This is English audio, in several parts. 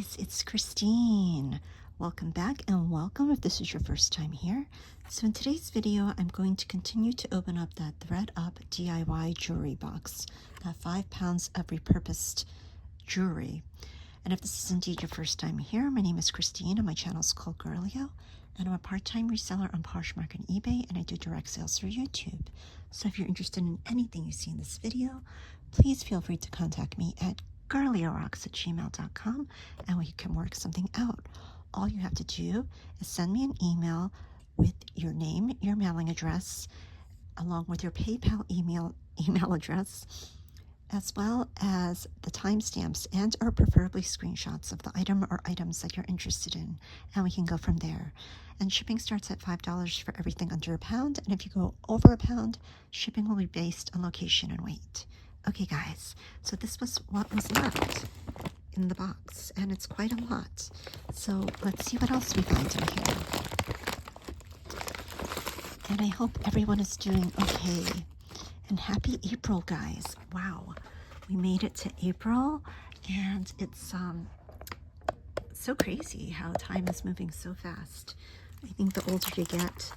guys, it's Christine. Welcome back and welcome if this is your first time here. So in today's video, I'm going to continue to open up that Thredup DIY jewelry box, that 5 pounds of repurposed jewelry. And if this is indeed your first time here, my name is Christine and my channel is called Girlio, and I'm a part-time reseller on Poshmark and eBay, and I do direct sales through YouTube. So if you're interested in anything you see in this video, please feel free to contact me at girliorocks@gmail.com and we can work something out. All you have to do is send me an email with your name, your mailing address, along with your PayPal email address, as well as the timestamps and or preferably screenshots of the item or items that you're interested in, and we can go from there. And shipping starts at $5 for everything under £1, and if you go over £1, shipping will be based on location and weight. Okay guys, so this was what was left in the box, and it's quite a lot. So let's see what else we find in here. And I hope everyone is doing okay. And happy April, guys. Wow, we made it to April, and it's so crazy how time is moving so fast. I think the older you get,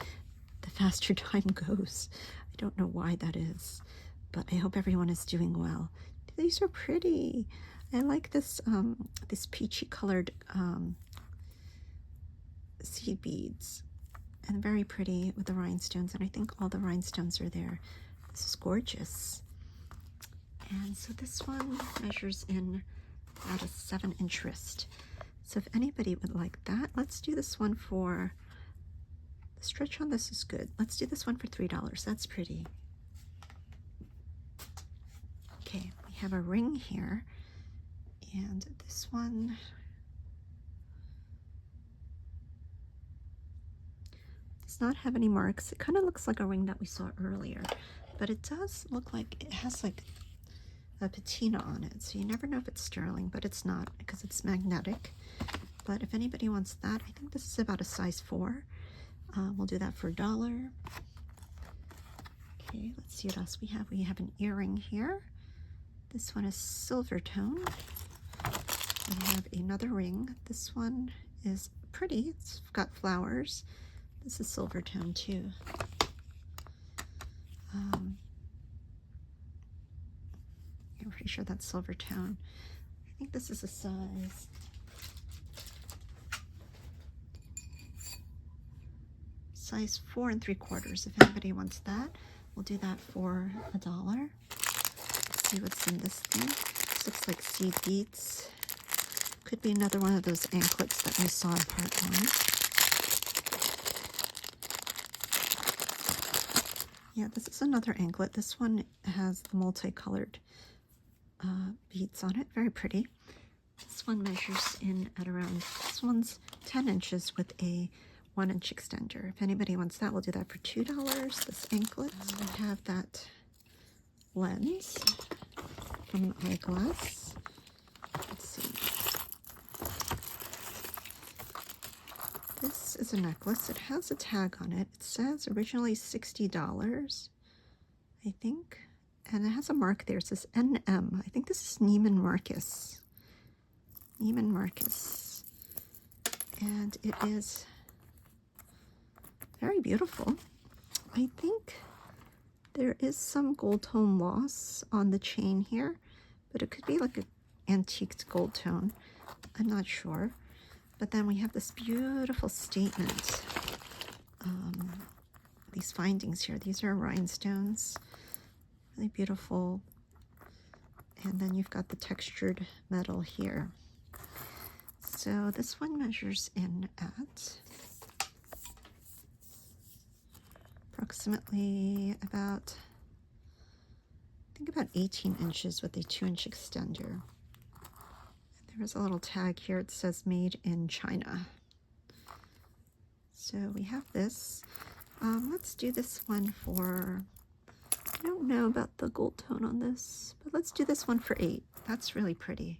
the faster time goes. I don't know why that is, but I hope everyone is doing well. These are pretty. I like this this peachy colored seed beads, and very pretty with the rhinestones, and I think all the rhinestones are there. This is gorgeous. And so this one measures in about a 7-inch wrist. So if anybody would like that, let's do this one for, the stretch on this is good. Let's do this one for $3. That's pretty. Okay, we have a ring here, and this one does not have any marks. It kind of looks like a ring that we saw earlier, but it does look like it has like a patina on it, so you never know if it's sterling, but it's not because it's magnetic. But if anybody wants that, I think this is about a size 4. We'll do that for $1. Okay, let's see what else we have. We have an earring here. This one is silver tone. We have another ring. This one is pretty. It's got flowers. This is silver tone too. I'm pretty sure that's silver tone. I think this is a size 4 3/4. If anybody wants that, we'll do that for $1. Let's see what's in this thing. This looks like seed beads. Could be another one of those anklets that we saw in part 1. Yeah, this is another anklet. This one has the multicolored beads on it. Very pretty. This one measures in at around, this one's 10 inches with a 1-inch extender. If anybody wants that, we'll do that for $2. This anklet. We have that lens from an eyeglass. Let's see. This is a necklace. It has a tag on it. It says originally $60, I think. And it has a mark there. It says NM. I think this is Neiman Marcus. Neiman Marcus. And it is very beautiful. I think there is some gold tone loss on the chain here, but it could be like an antiqued gold tone. I'm not sure. But then we have this beautiful statement. These findings here. These are rhinestones. Really beautiful. And then you've got the textured metal here. So this one measures in at approximately about, I think about 18 inches with a 2-inch extender. There's a little tag here. It says made in China. So we have this. Let's do this one for, I don't know about the gold tone on this, but let's do this one for $8. That's really pretty.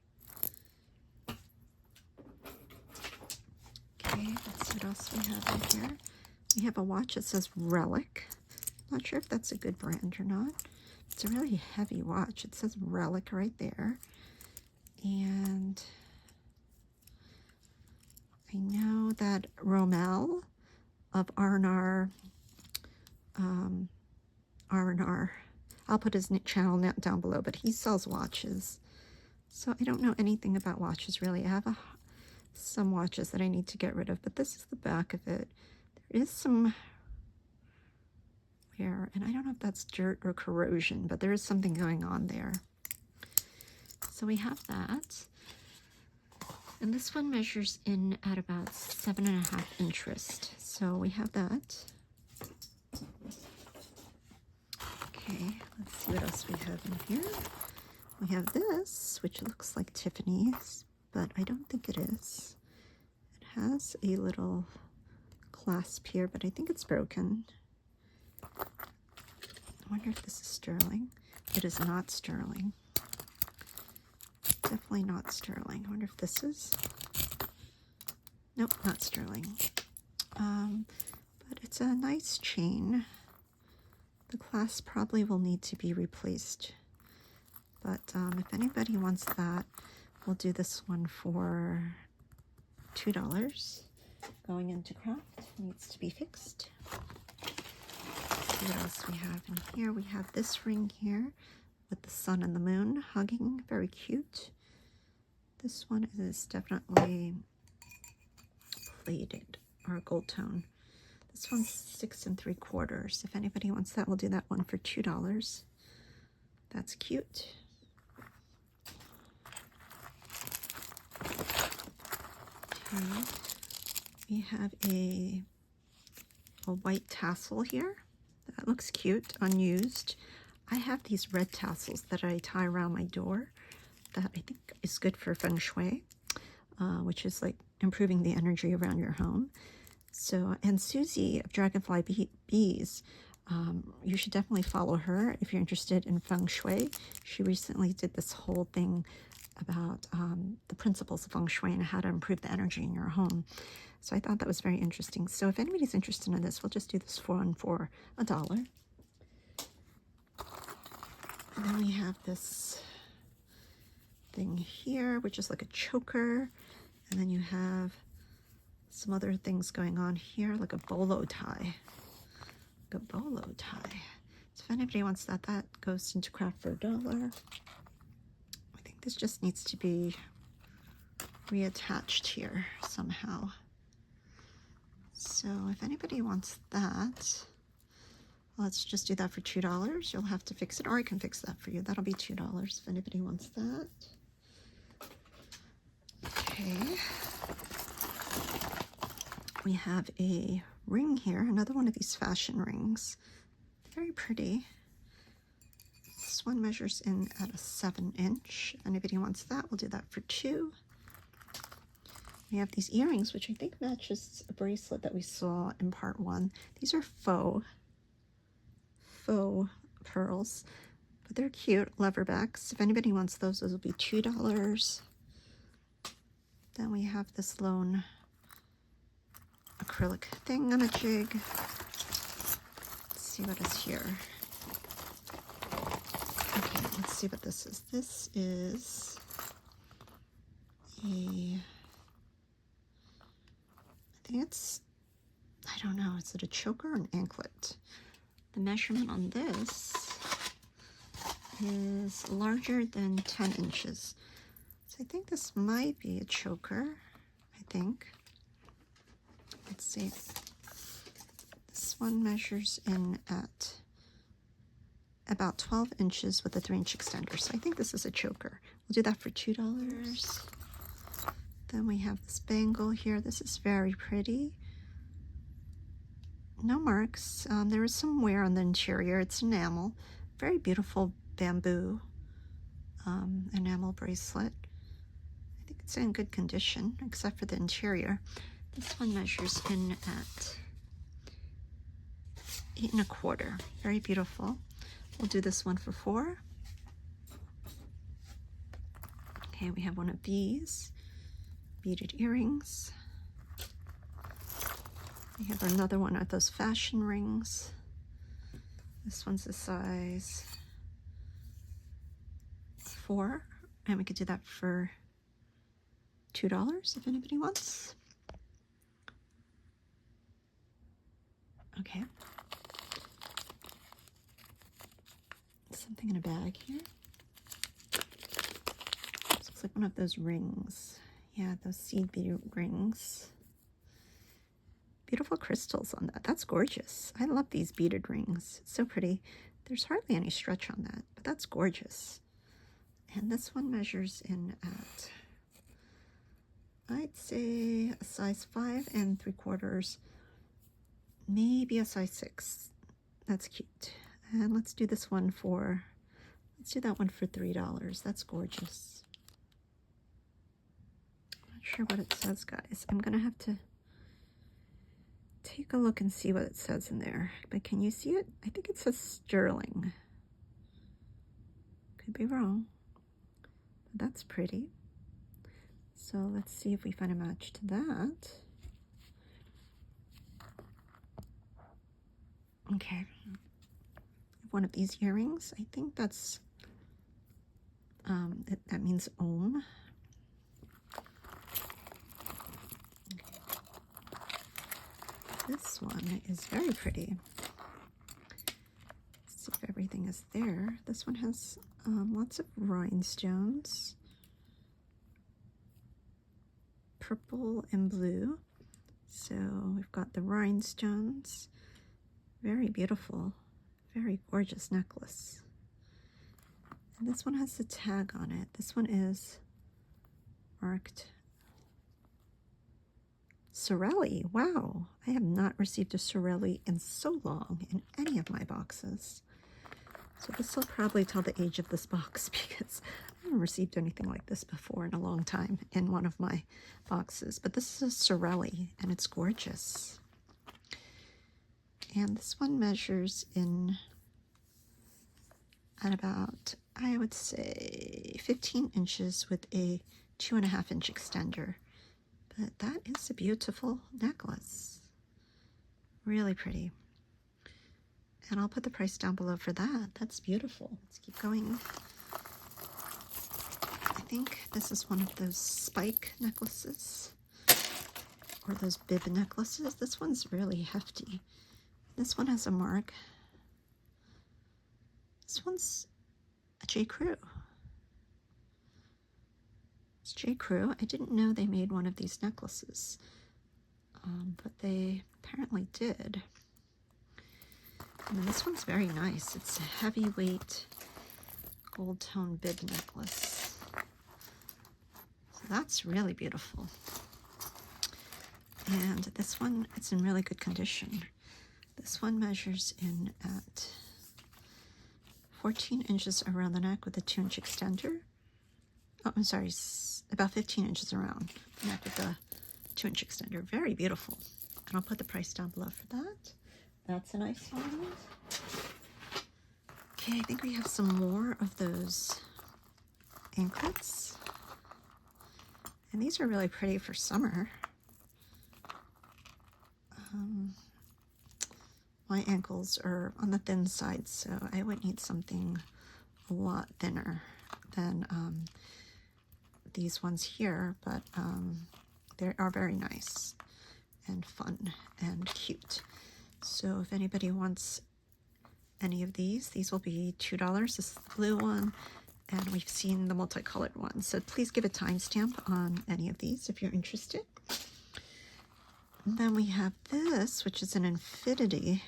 Okay, let's see what else we have in here. We have a watch that says Relic. Not sure if that's a good brand or not. It's a really heavy watch. It says Relic right there. And that Romel of R&R, R&R. I'll put his channel down below, but he sells watches. So I don't know anything about watches really. I have some watches that I need to get rid of, but this is the back of it. There is some wear, and I don't know if that's dirt or corrosion, but there is something going on there. So we have that. And this one measures in at about 7.5 inches. So we have that. Okay, let's see what else we have in here. We have this, which looks like Tiffany's, but I don't think it is. It has a little clasp here, but I think it's broken. I wonder if this is sterling. It is not sterling. Definitely not sterling. I wonder if this is. Nope, not sterling. But it's a nice chain. The clasp probably will need to be replaced. But if anybody wants that, we'll do this one for $2. Going into craft, needs to be fixed. Let's see what else we have in here. We have this ring here with the sun and the moon hugging. Very cute. This one is definitely plated or gold tone. This one's 6 3/4. If anybody wants that, we'll do that one for $2. That's cute. Okay. We have a white tassel here. That looks cute, unused. I have these red tassels that I tie around my door that I think is good for feng shui, which is like improving the energy around your home. So, and Susie of Dragonfly Bees, you should definitely follow her if you're interested in feng shui. She recently did this whole thing about the principles of feng shui and how to improve the energy in your home. So I thought that was very interesting. So if anybody's interested in this, we'll just do this for $1. And then we have this thing here, which is like a choker. And then you have some other things going on here, like a bolo tie. Like a bolo tie. So if anybody wants that, that goes into craft for $1. I think this just needs to be reattached here somehow. So if anybody wants that, let's just do that for $2. You'll have to fix it, or I can fix that for you. That'll be $2 if anybody wants that. Okay. We have a ring here, another one of these fashion rings. Very pretty. This one measures in at a 7 inch. If anybody wants that, we'll do that for $2. We have these earrings, which I think matches a bracelet that we saw in part 1. These are faux pearls, but they're cute, leverbacks. If anybody wants those, those will be $2. Then we have this lone acrylic thingamajig. Let's see what is here. Okay, let's see what this is. This is a, I think it's, I don't know, is it a choker or an anklet? The measurement on this is larger than 10 inches. So I think this might be a choker, I think. Let's see. This one measures in at about 12 inches with a 3-inch extender. So I think this is a choker. We'll do that for $2. Then we have this bangle here. This is very pretty. No marks. There is some wear on the interior. It's enamel. Very beautiful bamboo enamel bracelet. I think it's in good condition, except for the interior. This one measures in at 8 1/4. Very beautiful. We'll do this one for $4. Okay, we have one of these beaded earrings. We have another one of those fashion rings. This one's a size 4, and we could do that for $2 if anybody wants. Okay. Something in a bag here. This looks like one of those rings. Yeah, those seed bead rings. Beautiful crystals on that. That's gorgeous. I love these beaded rings. It's so pretty. There's hardly any stretch on that, but that's gorgeous. And this one measures in at, I'd say, a size 5 3/4, maybe a size 6. That's cute. And let's do this one for, let's do that one for $3. That's gorgeous. Not sure what it says, guys. I'm gonna have to take a look and see what it says in there. But can you see it? I think it says sterling. Could be wrong. But that's pretty. So let's see if we find a match to that. Okay. One of these earrings. I think that's that means ohm. Okay. This one is very pretty. Let's see if everything is there. This one has lots of rhinestones, purple and blue. So we've got the rhinestones. Very beautiful, very gorgeous necklace. And this one has the tag on it. This one is marked Sorrelli. Wow, I have not received a Sorrelli in so long in any of my boxes. So this will probably tell the age of this box because I haven't received anything like this before in a long time in one of my boxes. But this is a Sorrelli and it's gorgeous. And this one measures in at about, I would say, 15 inches with a 2.5-inch extender. But that is a beautiful necklace. Really pretty. And I'll put the price down below for that. That's beautiful. Let's keep going. I think this is one of those spike necklaces or those bib necklaces. This one's really hefty. This one has a mark. This one's a J. Crew. It's J. Crew. I didn't know they made one of these necklaces, but they apparently did. And then this one's very nice. It's a heavyweight gold tone bib necklace. So that's really beautiful. And this one, it's in really good condition. This one measures in at 14 inches around the neck with a 2-inch extender. Oh, I'm sorry, about 15 inches around the neck with a 2-inch extender. Very beautiful. And I'll put the price down below for that. That's a nice one. Okay, I think we have some more of those anklets. And these are really pretty for summer. My ankles are on the thin side, so I would need something a lot thinner than these ones here, but they are very nice and fun and cute. So if anybody wants any of these will be $2. This is the blue one, and we've seen the multicolored one. So please give a timestamp on any of these if you're interested. And then we have this, which is an infinity.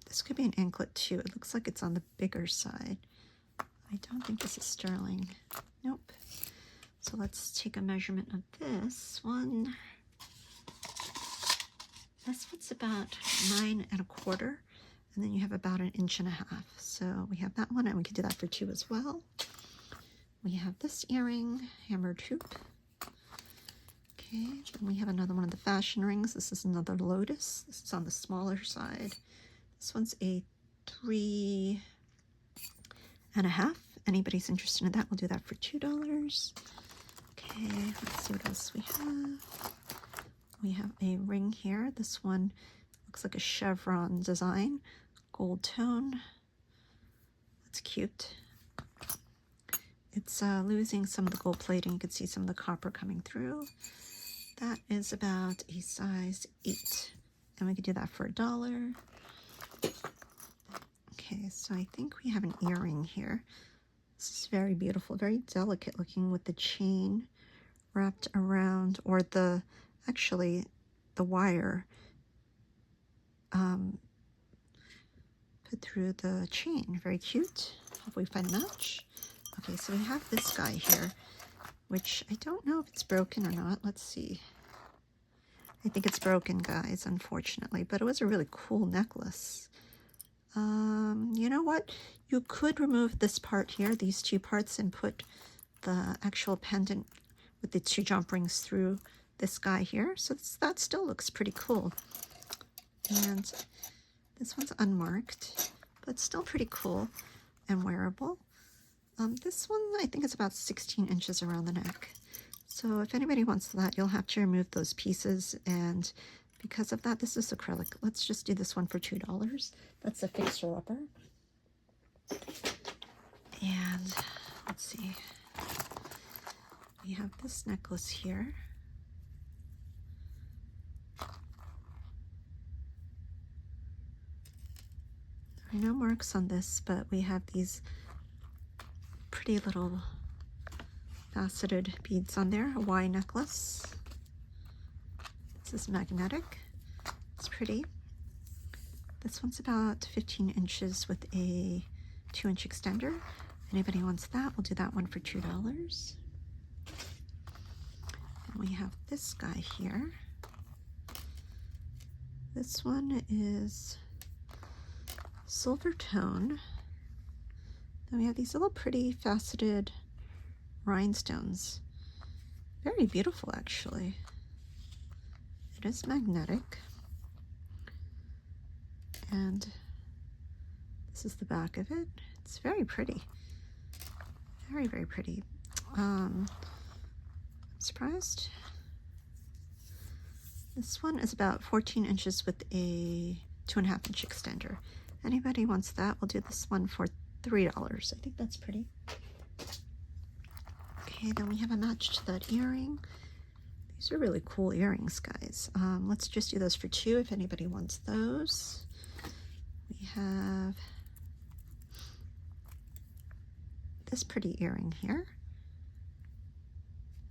This could be an anklet too. It looks like it's on the bigger side. I don't think this is sterling. Nope. So let's take a measurement of this one. This one's about 9 1/4, and then you have about 1.5 inches. So we have that one, and we could do that for $2 as well. We have this earring, hammered hoop. Okay, then we have another one of the fashion rings. This is another lotus. This is on the smaller side. This one's a 3 1/2. Anybody's interested in that, we'll do that for $2. Okay, let's see what else we have. We have a ring here. This one looks like a chevron design, gold tone. That's cute. It's losing some of the gold plating. You can see some of the copper coming through. That is about a size 8. And we could do that for $1. Okay, so I think we have an earring here. This is very beautiful, very delicate looking with the chain wrapped around, or actually the wire put through the chain. Very cute. Hope we find a match. Okay, so we have this guy here, which I don't know if it's broken or not. Let's see. I think it's broken, guys, unfortunately, but it was a really cool necklace. You know what? You could remove this part here, these two parts, and put the actual pendant with the 2 jump rings through this guy here. So that still looks pretty cool. And this one's unmarked, but still pretty cool and wearable. This one, I think it's about 16 inches around the neck. So if anybody wants that, you'll have to remove those pieces, and because of that, this is acrylic. Let's just do this one for $2. That's a fixer-upper. And let's see. We have this necklace here. There are no marks on this, but we have these pretty little faceted beads on there. A Y necklace. This is magnetic. It's pretty. This one's about 15 inches with a 2-inch extender. If anybody wants that, we'll do that one for $2. And we have this guy here. This one is silver tone. Then we have these little pretty faceted rhinestones. Very beautiful, actually. It is magnetic. And this is the back of it. It's very pretty. Very, very pretty. I'm surprised. This one is about 14 inches with a 2.5-inch extender. Anybody wants that, we'll do this one for $3. I think that's pretty. Okay, then we have a match to that earring. These are really cool earrings, guys. Let's just do those for $2 if anybody wants those. We have this pretty earring here.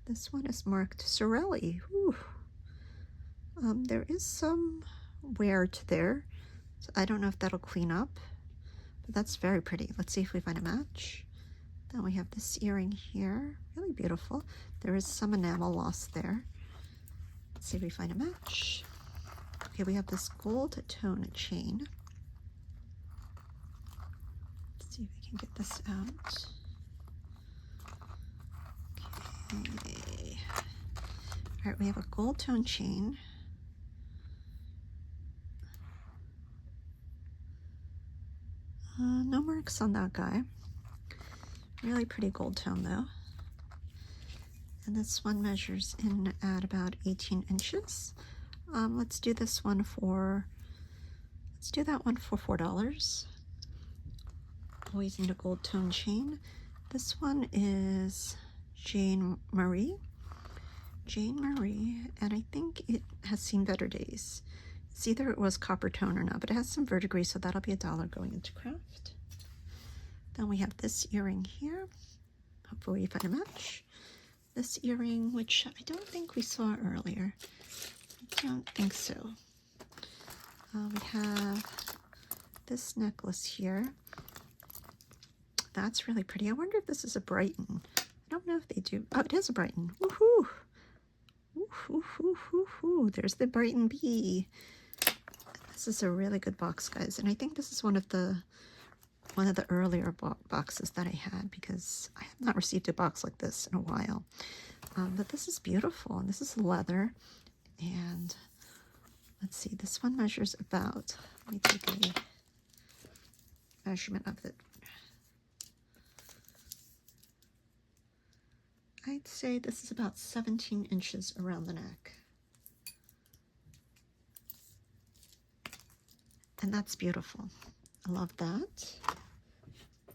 This one is marked Sorrelli. Whew. There is some wear to there, so I don't know if that'll clean up, but that's very pretty. Let's see if we find a match. Then we have this earring here, really beautiful. There is some enamel loss there. Let's see if we find a match. Okay, we have this gold tone chain. Let's see if we can get this out. Okay. All right, we have a gold tone chain. No marks on that guy. Really pretty gold tone though. And this one measures in at about 18 inches. Let's do this one for, let's do that one for $4. Always need a gold tone chain. This one is Jane Marie, and I think it has seen better days. It's either it was copper tone or not, but it has some verdigris, so that'll be $1 going into craft. Then we have this earring here. Hopefully we find a match. This earring, which I don't think we saw earlier. I don't think so. We have this necklace here. That's really pretty. I wonder if this is a Brighton. I don't know if they do. Oh, it is a Brighton. Woohoo! Woohoo, woohoo, woohoo. There's the Brighton bee. This is a really good box, guys. And I think this is one of the earlier boxes that I had, because I have not received a box like this in a while. But this is beautiful, and this is leather. And let's see, this one measures about, let me take a measurement of it. I'd say this is about 17 inches around the neck. And that's beautiful. I love that.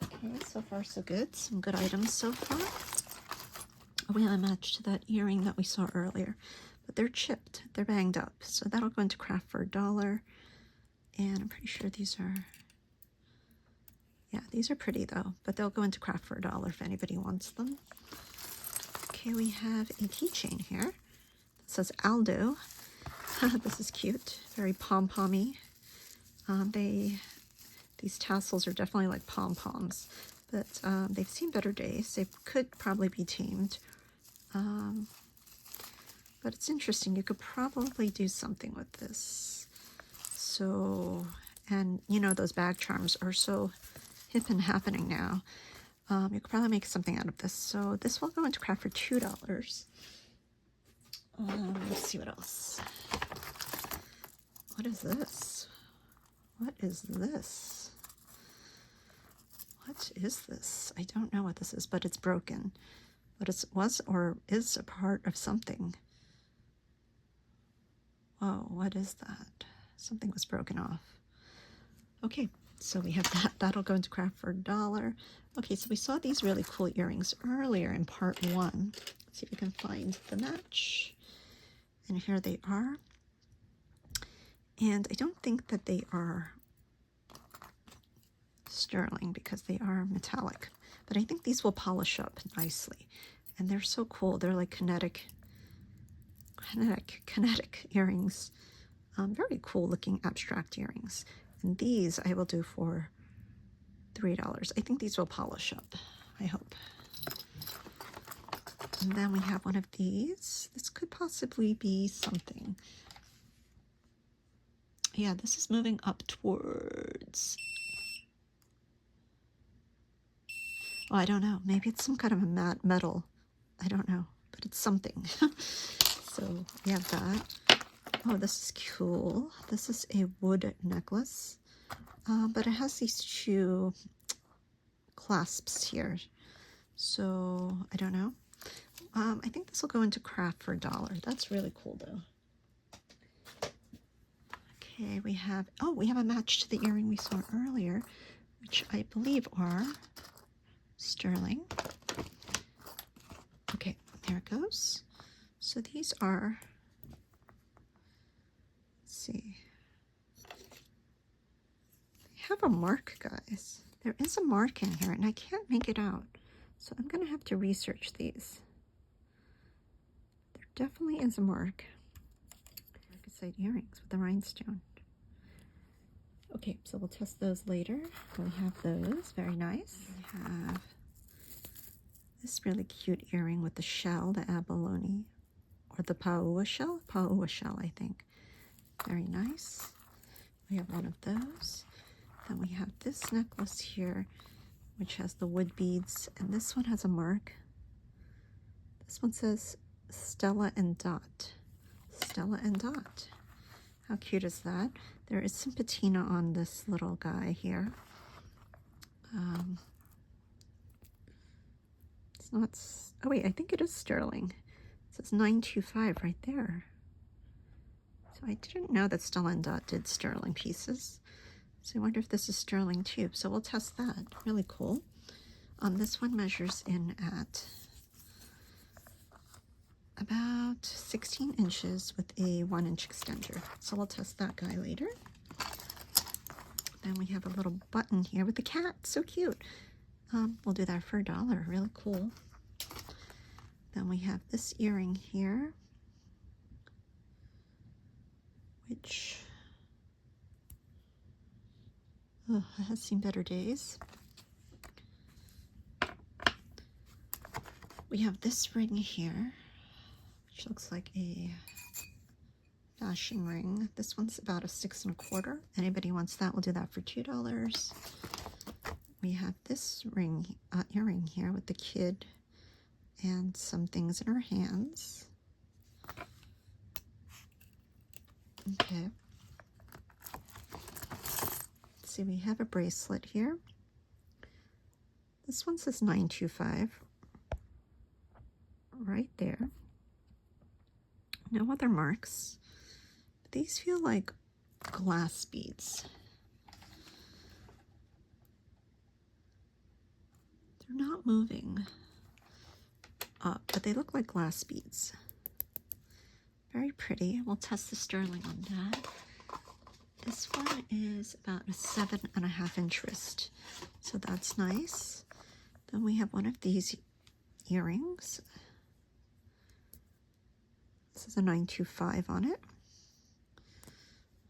Okay, so far so good. Some good items so far. We have a match to that earring that we saw earlier. but they're chipped, they're banged up. So that'll go into craft for $1. And I'm pretty sure these are, yeah, these are pretty though, but they'll go into craft for $1 if anybody wants them. Okay, we have a keychain here. It says Aldo. This is cute, very pom-pommy. These tassels are definitely like pom-poms, but they've seen better days. They could probably be tamed. But it's interesting. You could probably do something with this. So, and you know, those bag charms are so hip and happening now. You could probably make something out of this. So this will go into craft for $2. Let's see what else. What is this? What is this? What is this? I don't know what this is, but it's broken. But it was or is a part of something. Whoa, what is that? Something was broken off. Okay, so we have that. That'll go into craft for $1. Okay, so we saw these really cool earrings earlier in part 1. Let's see if we can find the match. And here they are. And I don't think that they are sterling because they are metallic. But I think these will polish up nicely. And they're so cool. They're like kinetic earrings. Very cool looking abstract earrings. And these I will do for $3. I think these will polish up, I hope. And then we have one of these. This could possibly be something. Yeah, this is moving up towards... Oh, I don't know. Maybe it's some kind of a matte metal. I don't know, but it's something. So we have that. Oh, this is cool. This is a wood necklace, but it has these two clasps here. So I don't know. I think this will go into craft for $1. That's really cool though. Okay, we have a match to the earring we saw earlier, which I believe are sterling. Okay, there it goes. So these are, let's see, they have a mark, guys. There is a mark in here and I can't make it out. So I'm gonna have to research these. There definitely is a mark. Market earrings with the rhinestone. Okay, so we'll test those later. We have those, very nice. We have this really cute earring with the shell, the abalone, or the paua shell? Paua shell, I think. Very nice. We have one of those. Then we have this necklace here, which has the wood beads, and this one has a mark. This one says Stella and Dot. Stella and Dot. How cute is that? There is some patina on this little guy here. It's not, oh wait, I think it is sterling. It says 925 right there. So I didn't know that Stella and Dot did sterling pieces. So I wonder if this is sterling too. So we'll test that. Really cool. This one measures in at about 16 inches with a 1-inch extender. So we'll test that guy later. Then we have a little button here with the cat. So cute. We'll do that for $1. Really cool. Then we have this earring here, which has seen better days. We have this ring here, which looks like a fashion ring. This one's about a 6 1/4. Anybody wants that, we'll do that for $2. We have this ring, earring here with the kid and some things in her hands. Okay. Let's see, we have a bracelet here. This one says 925. Right there. No other marks. These feel like glass beads. They're not moving up, but they look like glass beads. Very pretty. We'll test the sterling on that. This one is about a 7.5-inch wrist, so that's nice. Then we have one of these earrings. This is a 925 on it.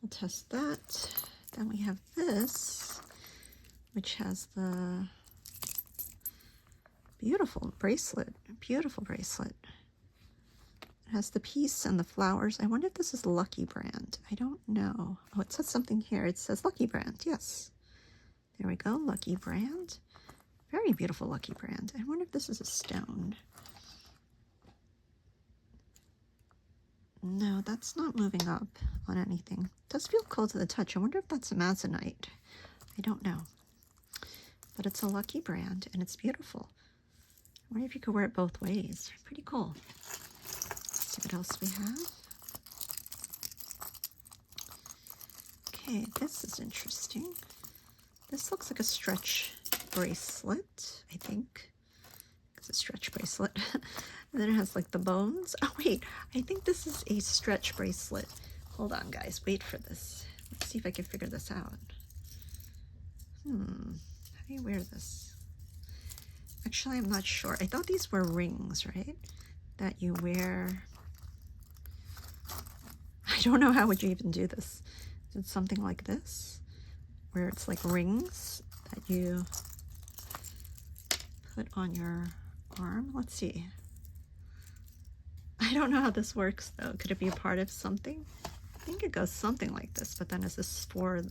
We'll test that. Then we have this, which has the beautiful bracelet. Beautiful bracelet. It has the piece and the flowers. I wonder if this is Lucky Brand. I don't know. Oh, it says something here. It says Lucky Brand. Yes. There we go. Lucky Brand. Very beautiful Lucky Brand. I wonder if this is a stone. No, that's not moving up on anything. It does feel cold to the touch. I wonder if that's a Masonite. I don't know. But it's a Lucky Brand, and it's beautiful. I wonder if you could wear it both ways. Pretty cool. Let's see what else we have. Okay, this is interesting. This looks like a stretch bracelet, I think. It's a stretch bracelet. And then it has like the bones. Oh wait, I think this is a stretch bracelet. Hold on guys, wait for this. Let's see if I can figure this out. How do you wear this? Actually, I'm not sure. I thought these were rings, right? That you wear. I don't know how would you even do this. Is it something like this? Where it's like rings that you put on your arm? Let's see. I don't know how this works though. Could it be a part of something? I think it goes something like this, but then is this for,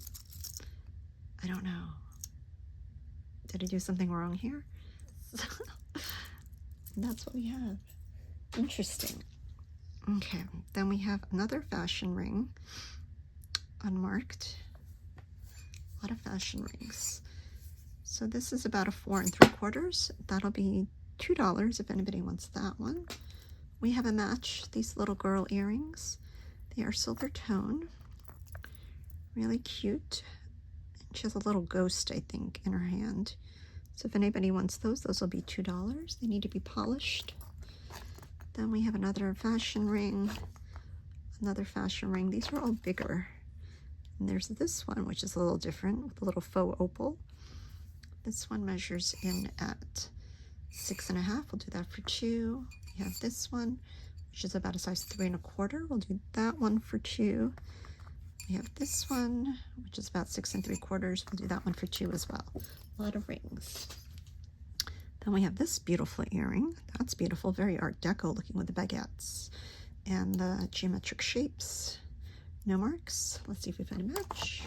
I don't know. Did I do something wrong here? That's what we have. Interesting. Okay, then we have another fashion ring, unmarked. A lot of fashion rings. So this is about a 4 3/4. That'll be $2 if anybody wants that one. We have a match, these little girl earrings. They are silver tone, really cute. She has a little ghost, I think, in her hand. So if anybody wants those, those will be $2. They need to be polished. Then we have another fashion ring, another fashion ring. These are all bigger. And there's this one, which is a little different, with a little faux opal. This one measures in at 6.5. We'll do that for $2. We have this one, which is about a size 3 1/4. We'll do that one for $2. We have this one, which is about 6 3/4. We'll do that one for $2 as well. A lot of rings. Then we have this beautiful earring. That's beautiful, very Art Deco looking with the baguettes and the geometric shapes. No marks. Let's see if we find a match.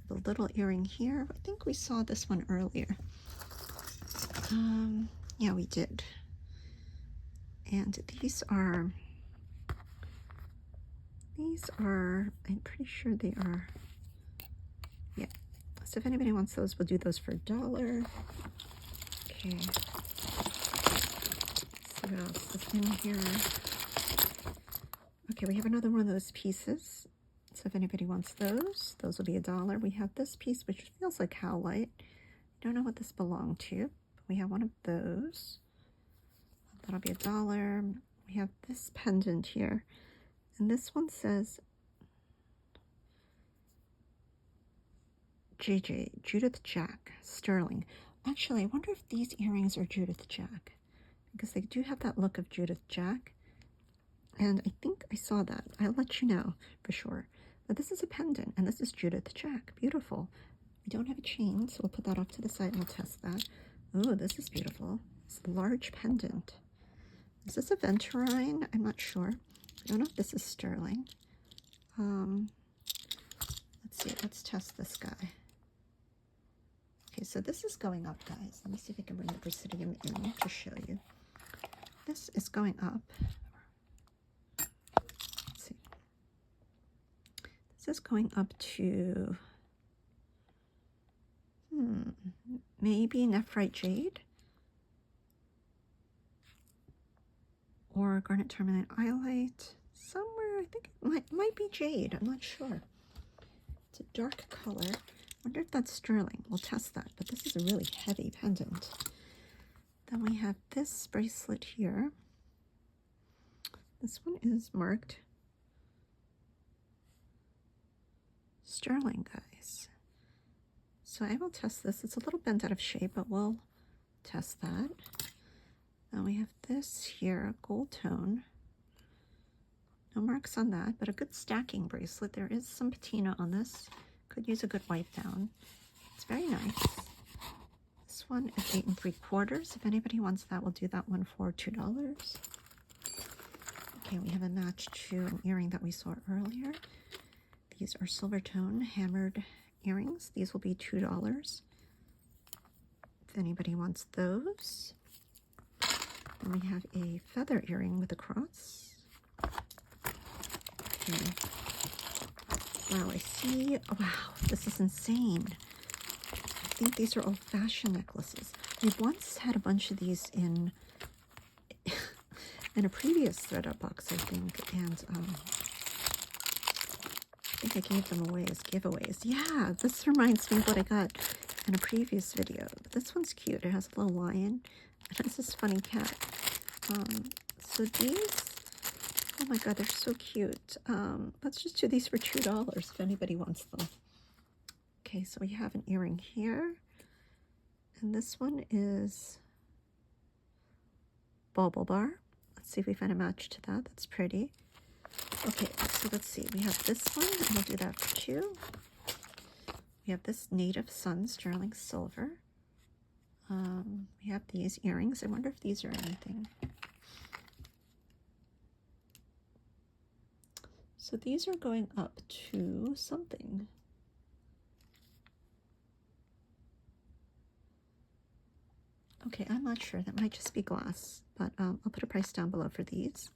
The little earring here. I think we saw this one earlier. Yeah, we did. And these are, I'm pretty sure they are, yeah. So if anybody wants those, we'll do those for $1. Okay. Let's see what else is in here. Okay, we have another one of those pieces. So if anybody wants those, those will be $1. We have this piece, which feels like howlite. I don't know what this belonged to, but we have one of those. That'll be $1. We have this pendant here, and this one says JJ, Judith Jack, sterling. Actually, I wonder if these earrings are Judith Jack, because they do have that look of Judith Jack, and I think I saw that. I'll let you know for sure. But this is a pendant, and this is Judith Jack. Beautiful. We don't have a chain, so we'll put that off to the side and we'll test that. Oh, this is beautiful. It's a large pendant. Is this a Venturine? I'm not sure. I don't know if this is sterling. Let's see. Let's test this guy. Okay, so this is going up, guys. Let me see if I can bring the Presidium in to show you. This is going up. Let's see. This is going up to maybe Nephrite Jade or Garnet Tourmaline Iolite. Somewhere, I think it might be Jade. I'm not sure. It's a dark color. Wonder if that's sterling. We'll test that, but this is a really heavy pendant. Then we have this bracelet here. This one is marked sterling, guys. So I will test this. It's a little bent out of shape, but we'll test that. Now we have this here, a gold tone. No marks on that, but a good stacking bracelet. There is some patina on this. Could use a good wipe down. It's very nice. This one is 8 3/4. If anybody wants that, we'll do that one for $2. Okay, we have a match to an earring that we saw earlier. These are silver tone hammered earrings. These will be $2. If anybody wants those. Then we have a feather earring with a cross. Okay. Wow, I see. Wow, this is insane. I think these are old-fashioned necklaces. We once had a bunch of these in a previous Thredup box, I think, and I think I gave them away as giveaways. Yeah, this reminds me of what I got in a previous video. But this one's cute. It has a little lion. It has this funny cat. So these, oh my god, they're so cute. Let's just do these for $2 if anybody wants them. Okay, so we have an earring here. And this one is bauble bar. Let's see if we find a match to that. That's pretty. Okay, so let's see. We have this one, and we'll do that for $2. We have this native sun sterling silver. We have these earrings. I wonder if these are anything. So these are going up to something. Okay, I'm not sure. That might just be glass, but I'll put a price down below for these.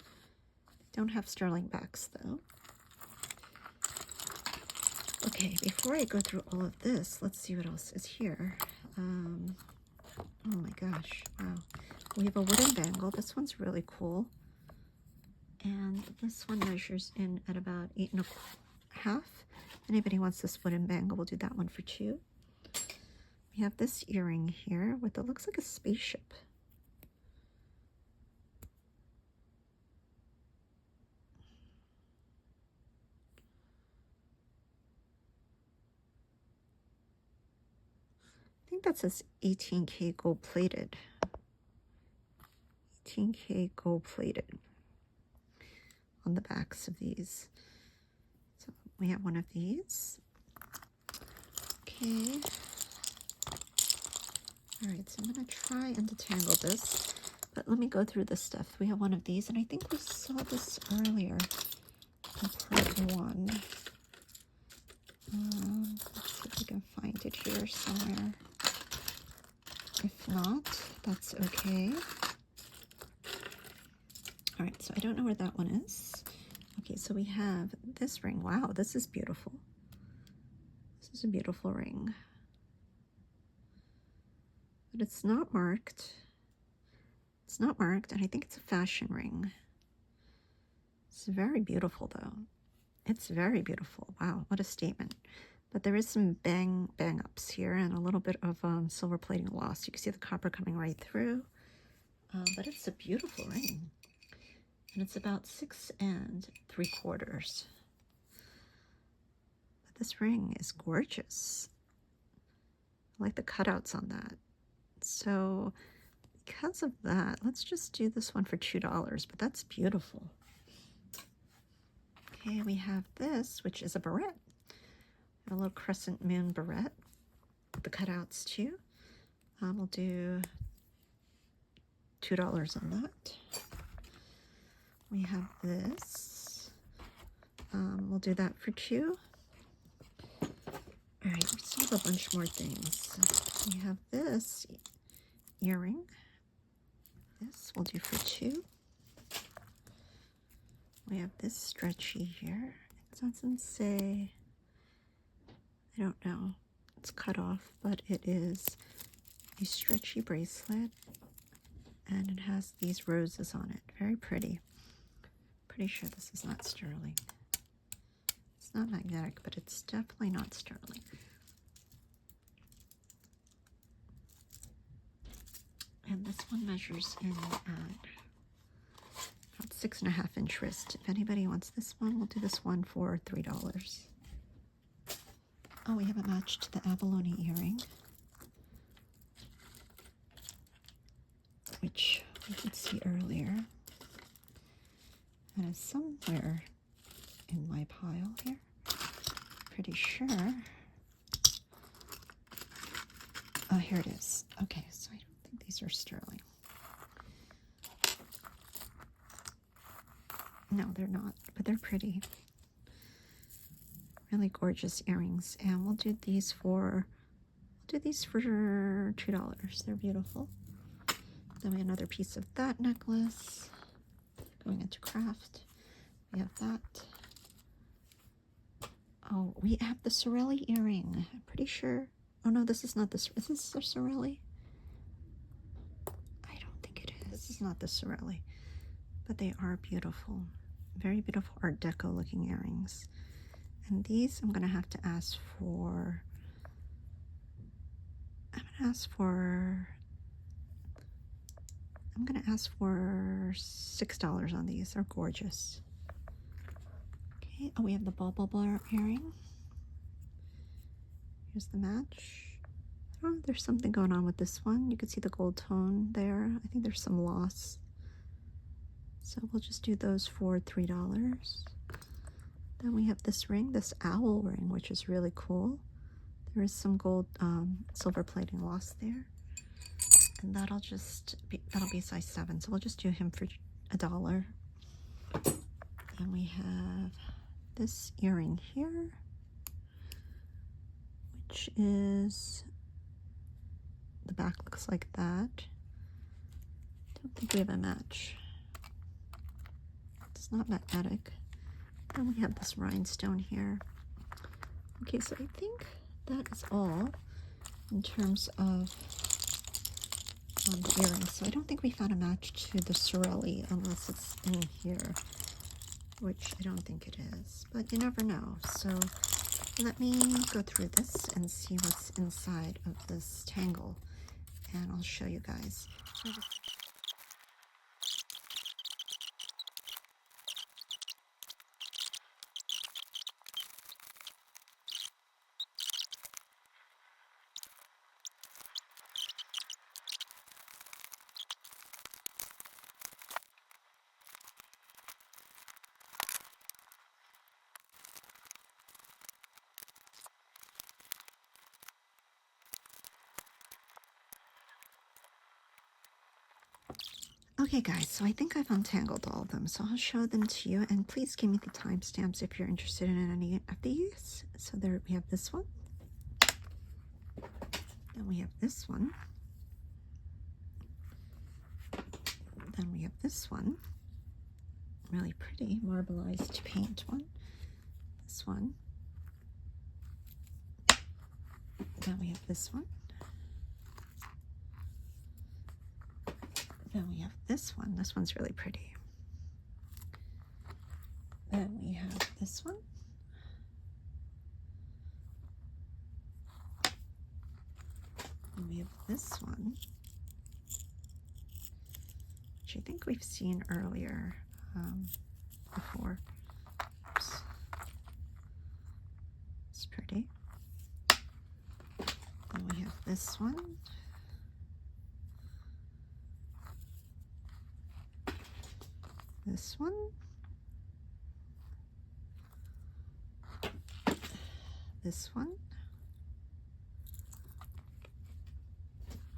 They don't have sterling backs, though. Okay, before I go through all of this, let's see what else is here. Oh my gosh, wow. We have a wooden bangle. This one's really cool. And this one measures in at about 8 1/2. Anybody wants this wooden bangle, we'll do that one for $2. We have this earring here with it looks like a spaceship. I think that says 18K gold plated. 18K gold plated on the backs of these. So we have one of these. Okay. All right, so I'm going to try and detangle this, but let me go through this stuff. We have one of these, and I think we saw this earlier in part 1. Let's see if we can find it here somewhere. If not, that's okay. All right, so I don't know where that one is. Okay, so we have this ring. Wow, this is beautiful. This is a beautiful ring. But it's not marked. It's not marked, and I think it's a fashion ring. It's very beautiful, though. It's very beautiful. Wow, what a statement. But there is some bang ups here and a little bit of silver plating lost. You can see the copper coming right through. But it's a beautiful ring. And it's about 6 3/4. But this ring is gorgeous. I like the cutouts on that. So because of that, let's just do this one for $2, but that's beautiful. Okay, we have this, which is a barrette. A little crescent moon barrette. The cutouts too. We'll do $2 on that. We have this. We'll do that for $2. All right, we still have a bunch more things. We have this earring. This we'll do for $2. We have this stretchy here. It doesn't say, I don't know, it's cut off, but it is a stretchy bracelet, and it has these roses on it. Very pretty. Pretty sure this is not sterling. It's not magnetic, but it's definitely not sterling. And this one measures in at about 6 1/2 inch wrist. If anybody wants this one, we'll do this one for $3. Oh, we have a match to the abalone earring, which we could see earlier. And it's somewhere in my pile here. Pretty sure. Oh, here it is. Okay, so I don't think these are sterling. No, they're not, but they're pretty. Really gorgeous earrings. And we'll do these for $2. They're beautiful. Then we have another piece of that necklace. Going into craft. We have that. Oh, we have the Sorrelli earring. I'm pretty sure. Oh no, this is not this. Is this the Sorrelli? I don't think it is. This is not the Sorrelli. But they are beautiful. Very beautiful Art Deco looking earrings. And these I'm gonna have to ask for. I'm gonna ask for $6 on these. They're gorgeous. Okay, oh, we have the bubble earring. Here's the match. Oh, there's something going on with this one. You can see the gold tone there. I think there's some loss. So we'll just do those for $3. Then we have this ring, this owl ring, which is really cool. There is some gold silver plating loss there. And that'll be size 7. So we'll just do him for $1. Then we have this earring here, which is, the back looks like that. Don't think we have a match. It's not magnetic. Then we have this rhinestone here. Okay, so I think that is all in terms of the earrings. So I don't think we found a match to the Sorrelli unless it's in here, which I don't think it is, but you never know. So let me go through this and see what's inside of this tangle, and I'll show you guys. Okay guys, so I think I've untangled all of them, so I'll show them to you, and please give me the timestamps if you're interested in any of these. So there we have this one, then we have this one, then we have this one, really pretty marbleized paint one, this one, then we have this one, then we have this one. This one's really pretty. Then we have this one. And we have this one, which I think we've seen earlier before. Oops. It's pretty. Then we have this one. This one, this one,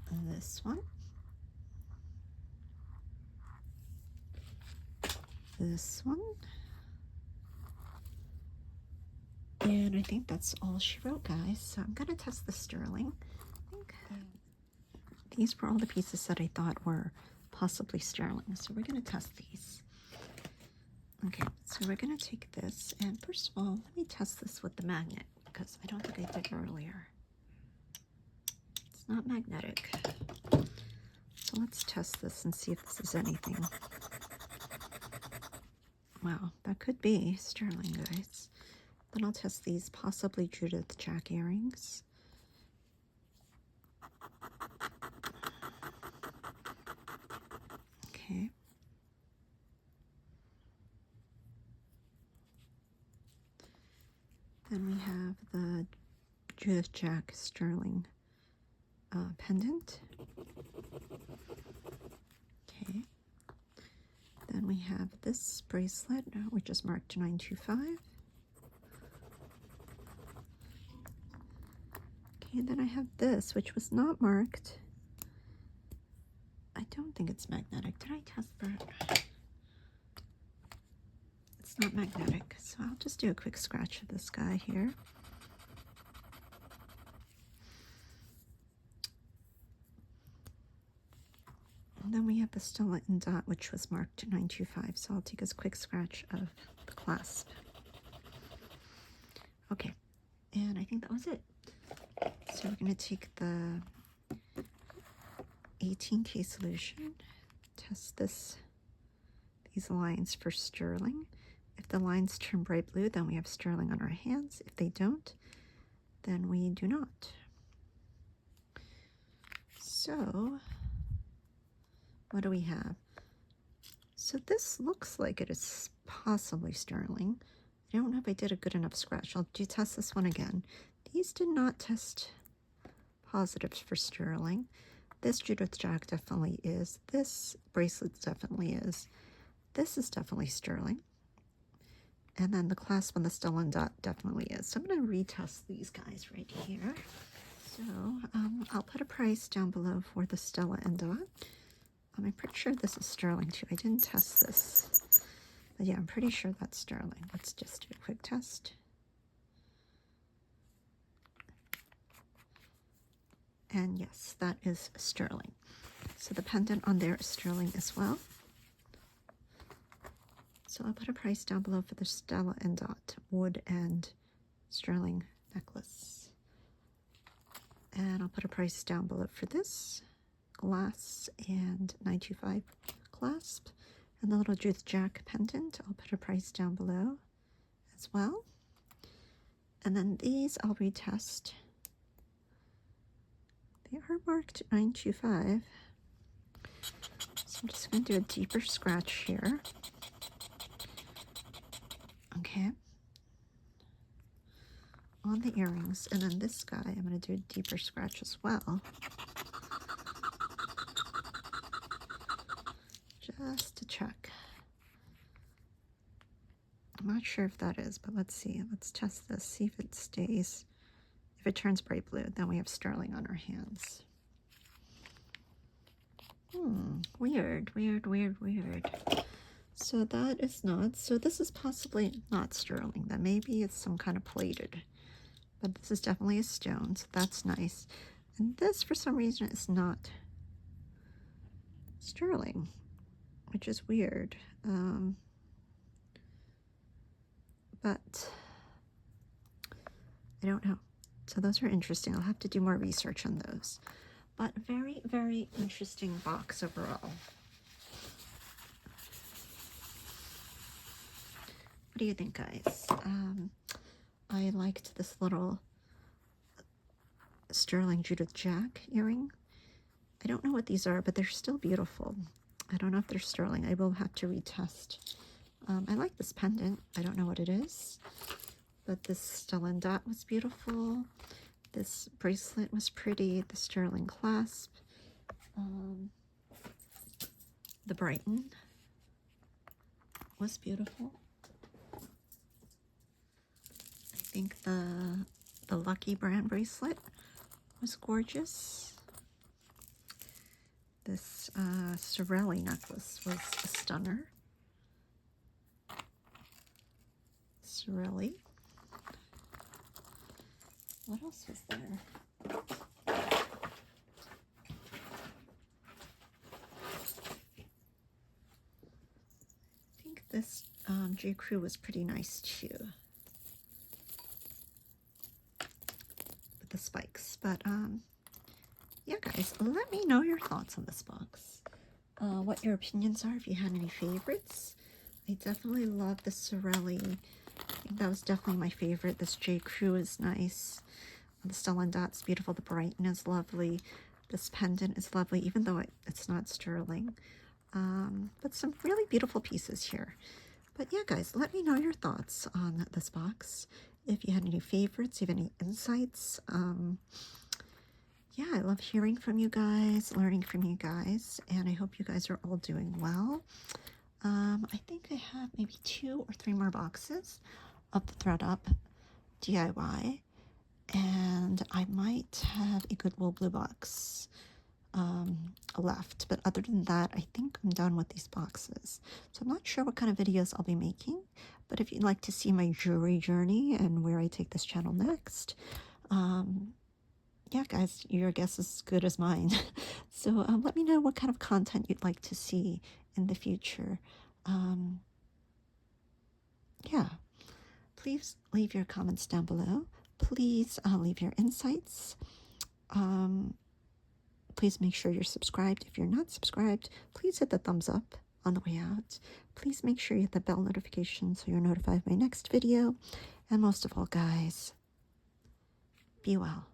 and this one, this one, and I think that's all she wrote, guys. So I'm gonna test the sterling. I think these were all the pieces that I thought were possibly sterling, so we're gonna test these. Okay, so we're going to take this, and first of all, let me test this with the magnet, because I don't think I did earlier. It's not magnetic. So let's test this and see if this is anything. Wow, that could be sterling, guys. Then I'll test these possibly Judith Jack earrings. Okay. Then we have the Judith Jack sterling pendant. Okay. Then we have this bracelet, which is marked 925. Okay, and then I have this, which was not marked. I don't think it's magnetic. Did I test for it? It's not magnetic, so I'll just do a quick scratch of this guy here. And then we have the Stella and Dot, which was marked 925, so I'll take a quick scratch of the clasp. Okay, and I think that was it. So we're going to take the 18K solution, test these lines for sterling. If the lines turn bright blue, then we have sterling on our hands. If they don't, then we do not. So what do we have? So this looks like it is possibly sterling. I don't know if I did a good enough scratch. I'll test this one again. These did not test positives for sterling. This Judith Jack definitely is. This bracelet definitely is. This is definitely sterling. And then the clasp on the Stella and Dot definitely is. So I'm going to retest these guys right here. So I'll put a price down below for the Stella and Dot. I'm pretty sure this is sterling too. I didn't test this. But yeah, I'm pretty sure that's sterling. Let's just do a quick test. And yes, that is sterling. So the pendant on there is sterling as well. So I'll put a price down below for the Stella and Dot wood and sterling necklace. And I'll put a price down below for this glass and 925 clasp. And the little Judith Jack pendant, I'll put a price down below as well. And then these I'll retest. They are marked 925. So I'm just going to do a deeper scratch here. Okay. On the earrings. And then this guy, I'm going to do a deeper scratch as well. Just to check. I'm not sure if that is, but let's see. Let's test this, see if it stays. If it turns bright blue, then we have sterling on our hands. Weird. So that is not. So this is possibly not sterling. Then maybe it's some kind of plated. But this is definitely a stone, so that's nice. And this, for some reason, is not sterling, which is weird. But I don't know. So those are interesting. I'll have to do more research on those. But very, very interesting box overall. What do you think, guys? I liked this little sterling Judith Jack earring. I don't know what these are, but they're still beautiful. I don't know if they're sterling. I will have to retest. I like this pendant. I don't know what it is, but this Stella and Dot was beautiful. This bracelet was pretty. The sterling clasp. The Brighton was beautiful. I think the Lucky brand bracelet was gorgeous. This Sorrelli necklace was a stunner. Sorrelli. What else was there? I think this J. Crew was pretty nice too. With the spikes. But yeah, guys, let me know your thoughts on this box. What your opinions are, if you had any favorites. I definitely love the Sorrelli. I think that was definitely my favorite. This J. Crew is nice. The Stella and Dot's beautiful. The Brighton is lovely. This pendant is lovely, even though it's not sterling. But some really beautiful pieces here. But yeah, guys, let me know your thoughts on this box. if you had any favorites, if you have any insights. Yeah, I love hearing from you guys, learning from you guys, and I hope you guys are all doing well. I think I have maybe 2 or 3 more boxes of the Thredup DIY, and I might have a Goodwill Bluebox left, but other than that, I think I'm done with these boxes. So I'm not sure what kind of videos I'll be making, but if you'd like to see my jewelry journey and where I take this channel next, yeah, guys, your guess is as good as mine. So let me know what kind of content you'd like to see in the future. Yeah, please leave your comments down below. Please leave your insights. Please make sure you're subscribed. If you're not subscribed, please hit the thumbs up on the way out. Please make sure you hit the bell notification so you're notified of my next video. And most of all, guys, be well.